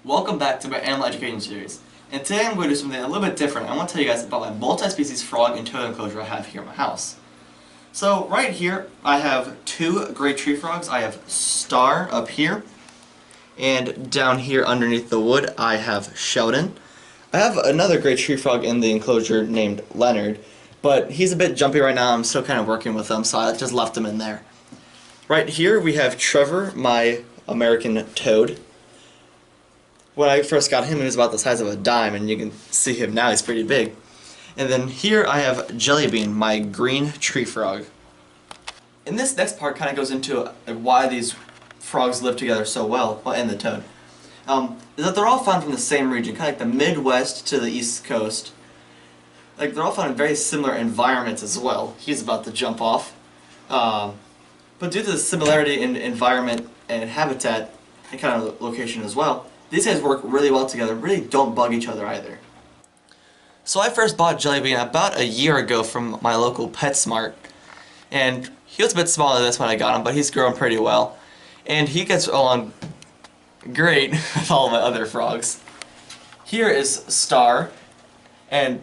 Welcome back to my animal education series. And today I'm going to do something a little bit different. I want to tell you guys about my multi-species frog and toad enclosure I have here in my house. So right here I have two great tree frogs. I have Star up here, and down here underneath the wood I have Sheldon. I have another great tree frog in the enclosure named Leonard, but he's a bit jumpy right now. I'm still kind of working with him, so I just left him in there. Right here we have Trevor, my American toad. When I first got him, he was about the size of a dime, and you can see him now, he's pretty big. And then here I have Jellybean, my green tree frog. And this next part kind of goes into why these frogs live together so well, and the toad. Is that they're all found from the same region, kind of like the Midwest to the East Coast. Like, they're all found in very similar environments as well. He's about to jump off. But due to the similarity in environment and habitat and kind of location as well, these guys work really well together, really don't bug each other either. So I first bought Jellybean about a year ago from my local PetSmart, and he was a bit smaller than this when I got him, but he's grown pretty well. And he gets along great with all my other frogs. Here is Star, and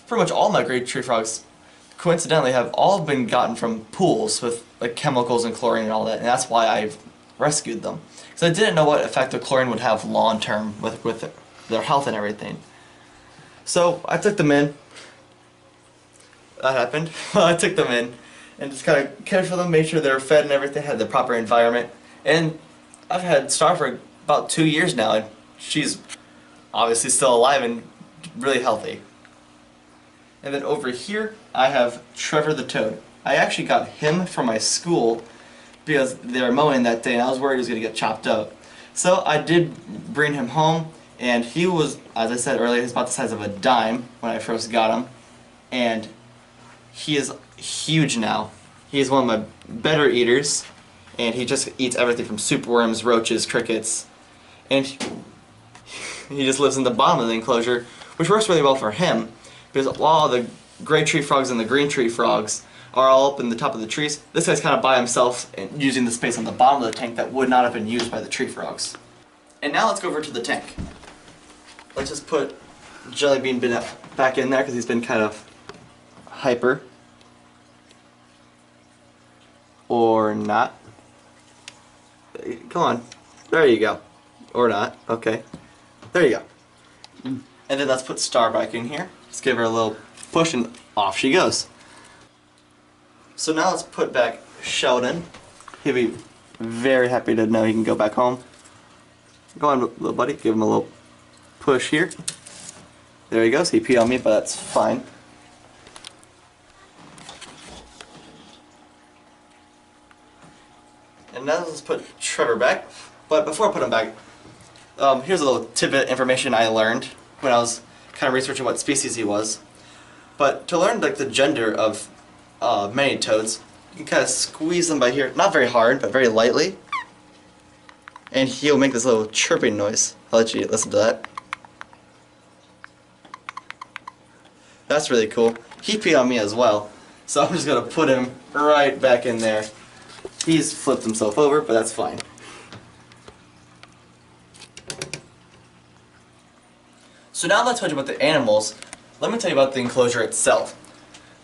pretty much all my great tree frogs coincidentally have all been gotten from pools with like chemicals and chlorine and all that, and that's why I've rescued them. So I didn't know what effect the chlorine would have long term with their health and everything. So I took them in. That happened. I took them in and just kind of cared for them, made sure they were fed and everything, had the proper environment. And I've had Star for about 2 years now, and she's obviously still alive and really healthy. And then over here I have Trevor the Toad. I actually got him from my school because they were mowing that day and I was worried he was going to get chopped up. So I did bring him home, and he was, as I said earlier, he's about the size of a dime when I first got him, and he is huge now. He is one of my better eaters, and he just eats everything from superworms, roaches, crickets, and he just lives in the bottom of the enclosure, which works really well for him because while the gray tree frogs and the green tree frogs are all up in the top of the trees, this guy's kind of by himself and using the space on the bottom of the tank that would not have been used by the tree frogs. And now let's go over to the tank. Let's just put Jellybean back in there because he's been kind of hyper. Or not. Come on. There you go. Or not. Okay. There you go. And then let's put Star back in here. Just give her a little push and off she goes. So now let's put back Sheldon. He'll be very happy to know he can go back home. Go on, little buddy. Give him a little push here. There he goes. He peed on me, but that's fine. And now let's put Trevor back. But before I put him back, here's a little tidbit information I learned when I was kind of researching what species he was. But to learn like the gender of many toads, you can kind of squeeze them by here, not very hard, but very lightly, and he'll make this little chirping noise. I'll let you listen to that. That's really cool. He peed on me as well, so I'm just going to put him right back in there. He's flipped himself over, but that's fine. So now let's talk about the animals. Let me tell you about the enclosure itself.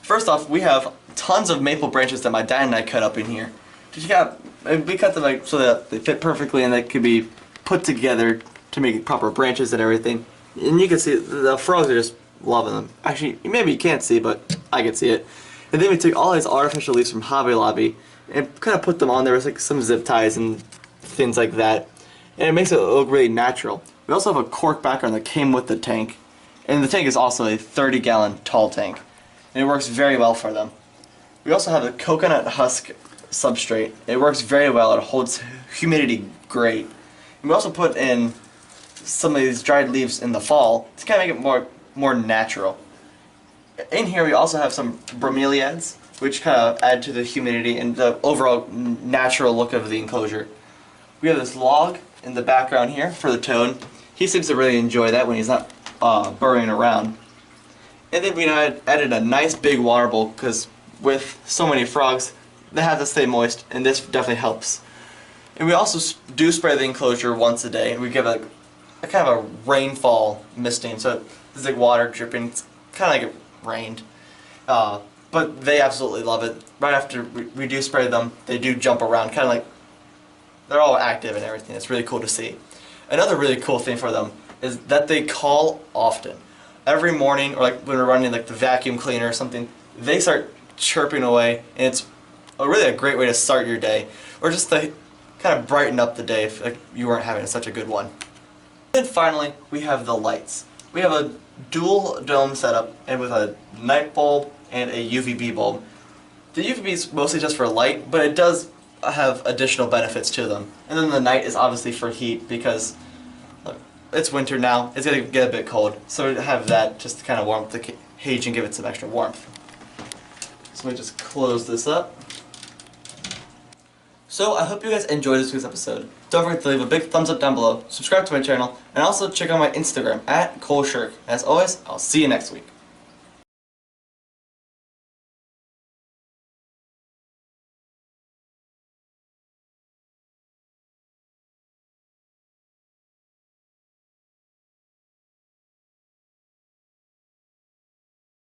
First off, we have tons of maple branches that my dad and I cut up in here. We cut them like so that they fit perfectly and they could be put together to make proper branches and everything. And you can see the frogs are just loving them. Actually, maybe you can't see, but I can see it. And then we took all these artificial leaves from Hobby Lobby and kind of put them on there with like some zip ties and things like that. And it makes it look really natural. We also have a cork background that came with the tank. And the tank is also a 30-gallon tall tank. And it works very well for them. We also have the coconut husk substrate. It works very well. It holds humidity great. And we also put in some of these dried leaves in the fall to kind of make it more natural. In here we also have some bromeliads, which kind of add to the humidity and the overall natural look of the enclosure. We have this log in the background here for the toad. He seems to really enjoy that when he's not burrowing around. And then we added a nice big water bowl because with so many frogs, they have to stay moist, and this definitely helps. And we also do spray the enclosure once a day. We give it a kind of a rainfall misting, so there's like water dripping. It's kind of like it rained. But they absolutely love it. Right after we do spray them, they do jump around, kind of like they're all active and everything. It's really cool to see. Another really cool thing for them is that they call often. Every morning, or like when we're running like the vacuum cleaner or something, they start chirping away, and it's really a great way to start your day, or just to kind of brighten up the day if like, you weren't having such a good one. And finally, we have the lights. We have a dual dome setup, and with a night bulb and a UVB bulb. The UVB is mostly just for light, but it does have additional benefits to them. And then the night is obviously for heat, because look, it's winter now, it's going to get a bit cold, so we have that just to kind of warm up the cage and give it some extra warmth. So let me just close this up. So I hope you guys enjoyed this week's episode. Don't forget to leave a big thumbs up down below, subscribe to my channel, and also check out my Instagram @ColeShirk. As always, I'll see you next week.